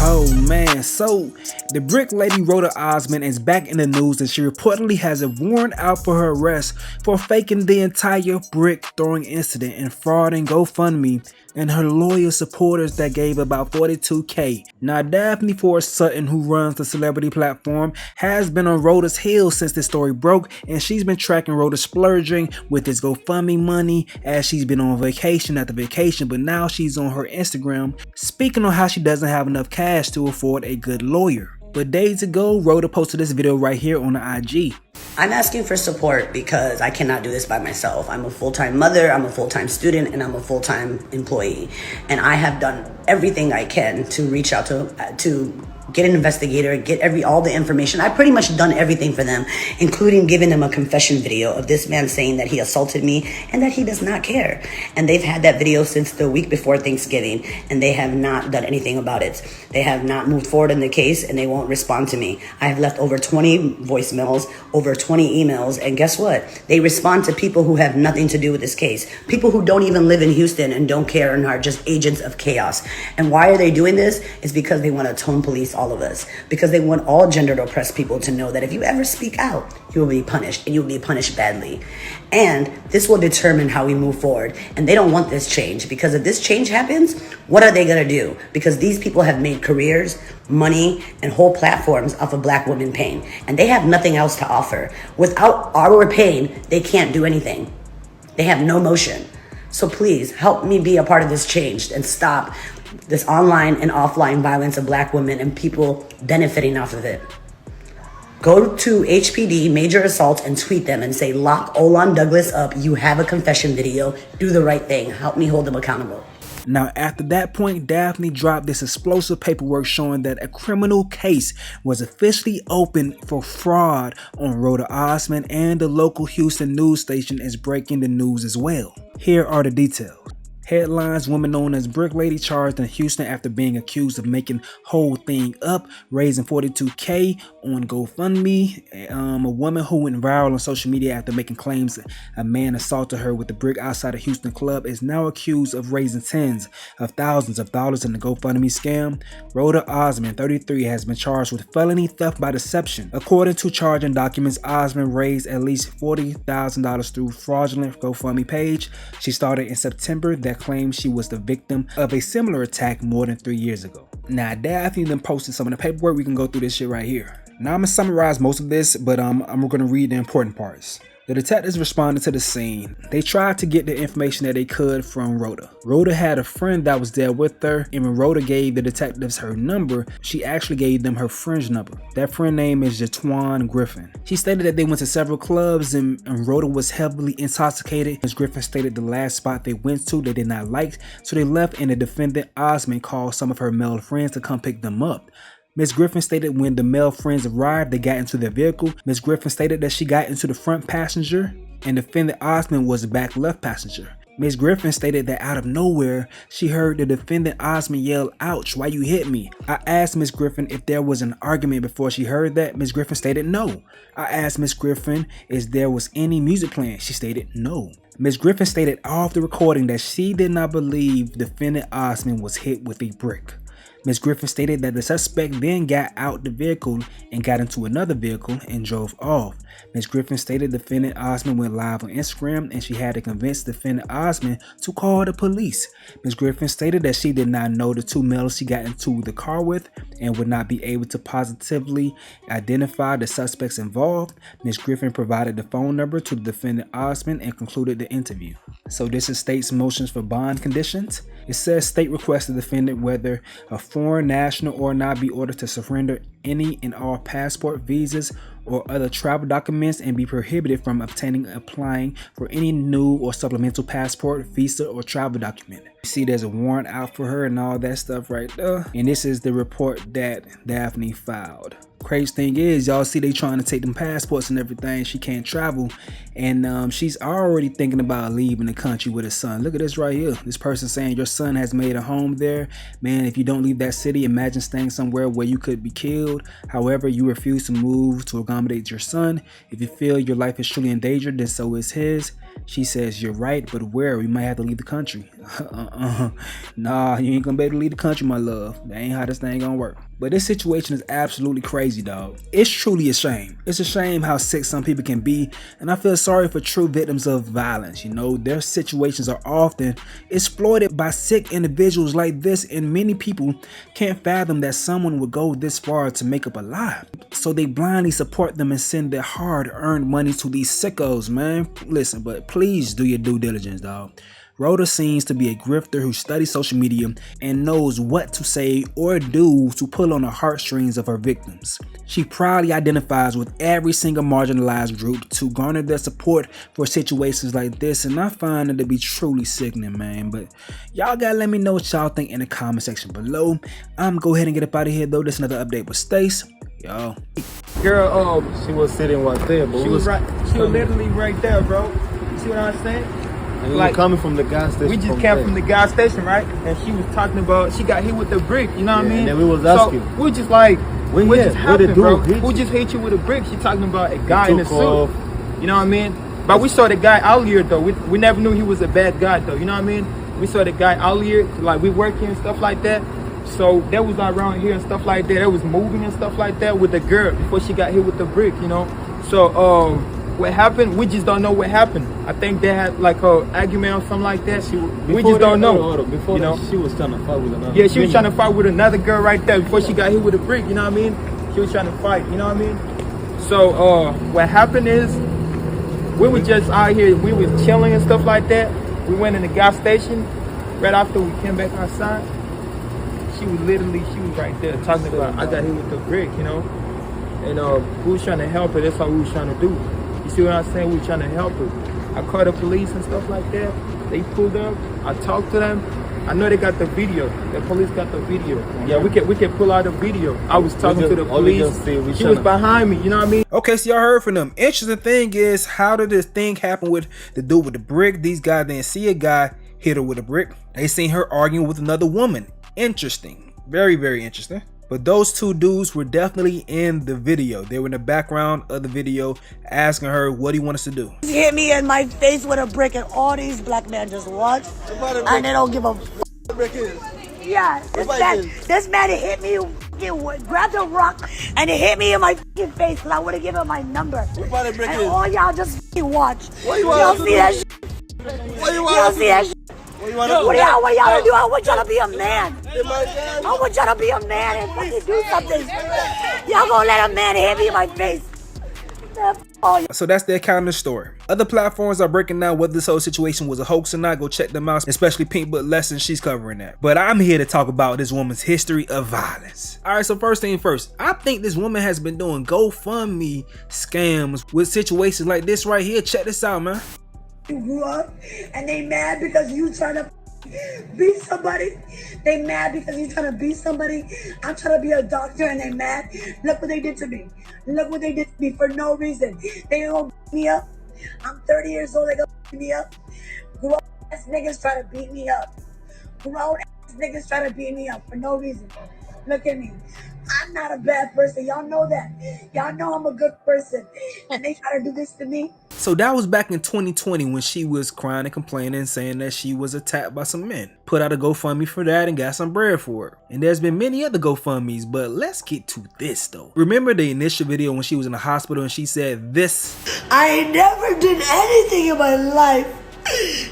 Oh man, so the brick lady Rhoda Osmond is back in the news, and she reportedly has a warrant out for her arrest for faking the entire brick throwing incident and frauding GoFundMe and her loyal supporters that gave about $42K. Now Daphne Forrest Sutton, who runs the celebrity platform, has been on Rhoda's heels since this story broke, and she's been tracking Rhoda splurging with this GoFundMe money as she's been on vacation after vacation, but now she's on her Instagram speaking on how she doesn't have enough cash to afford a good lawyer. But days ago, Rhoda posted this video right here on the IG. I'm asking for support because I cannot do this by myself. I'm a full-time mother, I'm a full-time student, and I'm a full-time employee. And I have done everything I can to reach out to get an investigator, get all the information. I've pretty much done everything for them, including giving them a confession video of this man saying that he assaulted me and that he does not care. And they've had that video since the week before Thanksgiving, and they have not done anything about it. They have not moved forward in the case, and they won't respond to me. I have left over 20 voicemails, over 20 emails, and guess what? They respond to people who have nothing to do with this case. People who don't even live in Houston and don't care and are just agents of chaos. And why are they doing this? It's because they want to tone police all of us, because they want all gendered oppressed people to know that if you ever speak out, you will be punished, and you will be punished badly. And this will determine how we move forward. And they don't want this change, because if this change happens, what are they going to do? Because these people have made careers, money, and whole platforms off of Black women pain, and they have nothing else to offer. Without our pain, they can't do anything. They have no motion. So please help me be a part of this change and stop this online and offline violence of Black women and people benefiting off of it. Go to HPD Major Assault and tweet them and say, lock Olan Douglas up. You have a confession video. Do the right thing. Help me hold them accountable. Now after that point, Daphne dropped this explosive paperwork showing that a criminal case was officially opened for fraud on Rhoda Osmond, and the local Houston news station is breaking the news as well. Here are the details. Headlines: woman known as Brick Lady charged in Houston after being accused of making whole thing up, raising $42K on GoFundMe. A woman who went viral on social media after making claims that a man assaulted her with a brick outside a Houston club is now accused of raising tens of thousands of dollars in the GoFundMe scam. Rhoda Osmond, 33, has been charged with felony theft by deception. According to charging documents, Osmond raised at least $40,000 through fraudulent GoFundMe page she started in September that claimed she was the victim of a similar attack more than 3 years ago. Now Daphne then posted some of the paperwork. We can go through this shit right here. Now I'm gonna summarize most of this, but I'm gonna read the important parts. The detectives responded to the scene. They tried to get the information that they could from Rhoda. Rhoda had a friend that was there with her, and when Rhoda gave the detectives her number, she actually gave them her friend's number. That friend name is Jatwan Griffin. She stated that they went to several clubs and Rhoda was heavily intoxicated. Ms. Griffin stated the last spot they went to they did not like, so they left, and the defendant Osmond called some of her male friends to come pick them up. Ms. Griffin stated when the male friends arrived, they got into their vehicle. Ms. Griffin stated that she got into the front passenger and defendant Osmond was the back left passenger. Ms. Griffin stated that out of nowhere, she heard the defendant Osmond yell, "Ouch, why you hit me?" I asked Ms. Griffin if there was an argument before she heard that. Ms. Griffin stated no. I asked Ms. Griffin if there was any music playing. She stated no. Ms. Griffin stated off the recording that she did not believe defendant Osmond was hit with a brick. Ms. Griffin stated that the suspect then got out the vehicle and got into another vehicle and drove off. Ms. Griffin stated defendant Osmond went live on Instagram and she had to convince defendant Osmond to call the police. Ms. Griffin stated that she did not know the two males she got into the car with and would not be able to positively identify the suspects involved. Ms. Griffin provided the phone number to the defendant Osmond and concluded the interview. So this is state's motions for bond conditions. It says state requests the defendant, whether a foreign national or not, be ordered to surrender any and all passport, visas, or other travel documents and be prohibited from obtaining, applying for any new or supplemental passport, visa, or travel document. You see there's a warrant out for her and all that stuff right there. And this is the report that Daphne filed. Crazy thing is, y'all see they trying to take them passports and everything. She can't travel, and she's already thinking about leaving the country with her son. Look at this right here. This person saying your son has made a home there. Man, if you don't leave that city, imagine staying somewhere where you could be killed. However, you refuse to move to accommodate your son. If you feel your life is truly in danger, then so is his. She says, "You're right, but where? We might have to leave the country." Nah, you ain't gonna be able to leave the country, my love. That ain't how this thing gonna work. But this situation is absolutely crazy, dog. It's truly a shame. It's a shame how sick some people can be, and I feel sorry for true victims of violence. You know, their situations are often exploited by sick individuals like this, and many people can't fathom that someone would go this far to make up a lie. So they blindly support them and send their hard-earned money to these sickos, man. Listen, but please do your due diligence, dog. Rhoda seems to be a grifter who studies social media and knows what to say or do to pull on the heartstrings of her victims. She proudly identifies with every single marginalized group to garner their support for situations like this, and I find it to be truly sickening, man. But y'all gotta let me know what y'all think in the comment section below. I'm gonna go ahead and get up out of here though. This is another update with Stace. Yo. Girl, she was sitting right there, but she was literally right there, bro. You see what I'm saying? And we were coming from the gas station. We just came from the gas station, right? And she was talking about she got hit with the brick, you know what I mean? And then we was asking. So we just like, what just happened, bro? Who just hit you with a brick? She talking about a guy in a suit. You know what I mean? But we saw the guy earlier though. We never knew he was a bad guy though, you know what I mean? We saw the guy earlier, like we work here and stuff like that. So that was around here and stuff like that. That was moving and stuff like that with the girl before she got hit with the brick, you know? So what happened, we just don't know what happened. I think they had like an argument or something like that. We just don't know. Before that, she was trying to fight with another. Yeah, she was trying to fight with another girl right there before she got hit with a brick, you know what I mean? She was trying to fight, you know what I mean? So what happened is, we were just out here, we was chilling and stuff like that. We went in the gas station. Right after we came back outside, she was right there talking about, I got hit with the brick, you know? And we was trying to help her. That's what we was trying to do. You see what I'm saying? We were trying to help her. I called the police and stuff like that. They pulled up. I talked to them. I know they got the video. The police got the video. Yeah, we can pull out the video. I was talking to the police. She was behind me, you know what I mean? Okay, so y'all heard from them. Interesting thing is, how did this thing happen with the dude with the brick? These guys didn't see a guy hit her with a brick. They seen her arguing with another woman. Interesting. Very, very interesting. But those two dudes were definitely in the video. They were in the background of the video asking her, what do you want us to do? He hit me in my face with a brick and all these black men just watch and they don't give a f***. Yeah, this man hit me, grabbed a rock and it hit me in my f***ing face because I would have given him my number. And all y'all just f***ing watch. Y'all see that shit? Y'all see that shit? What y'all do? I want y'all to be a man. I want y'all to be a man and fucking do something. Y'all gonna let a man hit me in my face. So that's the account of the story. Other platforms are breaking down whether this whole situation was a hoax or not. Go check them out, especially Pink Book Lesson. She's covering that. But I'm here to talk about this woman's history of violence. All right, so first thing first, I think this woman has been doing GoFundMe scams with situations like this right here. Check this out, man. You grew up and they mad because you trying to beat somebody. They mad because you trying to beat somebody. I'm trying to be a doctor and they mad. Look what they did to me. Look what they did to me for no reason. They gonna beat me up. I'm 30 years old. They gonna beat me up. Grown ass niggas try to beat me up. Grown ass niggas try to beat me up for no reason. Look at me. I'm not a bad person. Y'all know that. Y'all know I'm a good person. And they try to do this to me. So that was back in 2020 when she was crying and complaining and saying that she was attacked by some men. Put out a GoFundMe for that and got some bread for it. And there's been many other GoFundMes, but let's get to this though. Remember the initial video when she was in the hospital and she said this? I never did anything in my life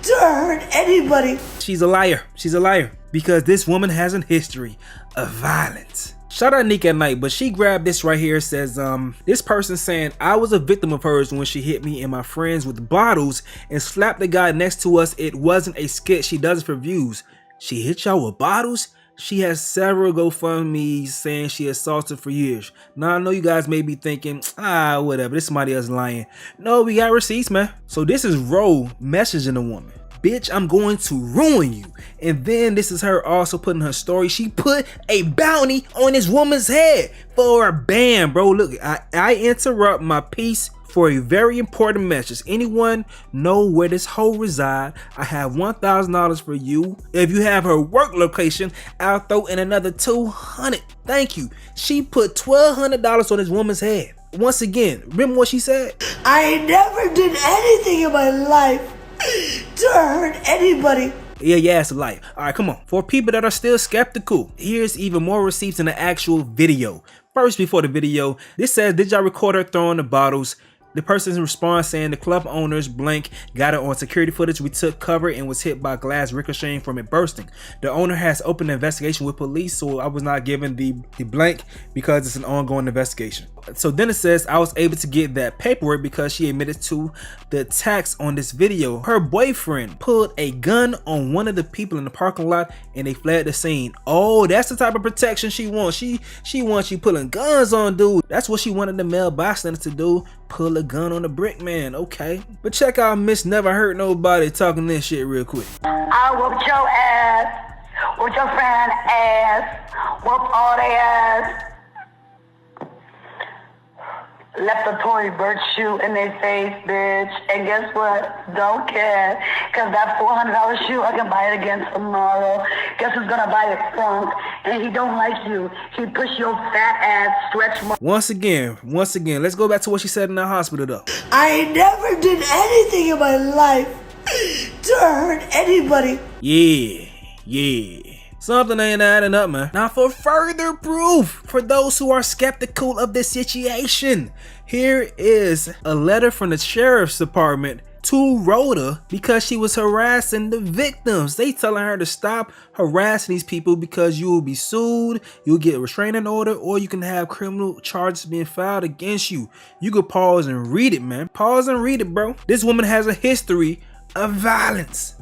to hurt anybody. She's a liar. She's a liar. Because this woman has a history of violence. Shout out Nick at Night, but she grabbed this right here. It says, this person saying, I was a victim of hers when she hit me and my friends with bottles and slapped the guy next to us. It wasn't a skit. She does it for views. She hit y'all with bottles? She has several GoFundMes saying she assaulted for years. Now I know you guys may be thinking, whatever, this somebody else lying. No, we got receipts, man. So this is Ro messaging the woman. Bitch, I'm going to ruin you. And then this is her also putting her story. She put a bounty on this woman's head for a ban, bro. Look, I interrupt my piece for a very important message. Anyone know where this hoe reside? I have $1,000 for you. If you have her work location, I'll throw in another $200. Thank you. She put $1,200 on this woman's head. Once again, remember what she said? I never did anything in my life to hurt anybody. Yeah, it's a lie. Alright, come on. For people that are still skeptical, here's even more receipts in the actual video. First, before the video, this says, did y'all record her throwing the bottles? The person's response saying the club owners blank got it on security footage. We took cover and was hit by glass ricocheting from it bursting. The owner has opened an investigation with police, so I was not given the blank because it's an ongoing investigation. So then it says I was able to get that paperwork because she admitted to the attacks on this video. Her boyfriend pulled a gun on one of the people in the parking lot and they fled the scene. Oh, that's the type of protection she wants. She wants you pulling guns on dude. That's what she wanted the male bystander to do. Pull a gun on the brick man. Okay, but check out Miss Never Hurt Nobody talking this shit real quick. I whooped your ass, whooped your friend ass, whooped all they ass. Left a toy bird shoe in their face, bitch. And guess what? Don't care. Cause that $400 shoe, I can buy it again tomorrow. Guess who's gonna buy it from? And he don't like you. He push your fat ass stretch mark. Once again, let's go back to what she said in the hospital though. I never did anything in my life to hurt anybody. Yeah. Something ain't adding up, man. Now for further proof, for those who are skeptical of this situation, here is a letter from the sheriff's department to Rhoda because she was harassing the victims. They telling her to stop harassing these people because you will be sued, you'll get a restraining order, or you can have criminal charges being filed against you. You could pause and read it, man. Pause and read it, bro. This woman has a history of violence.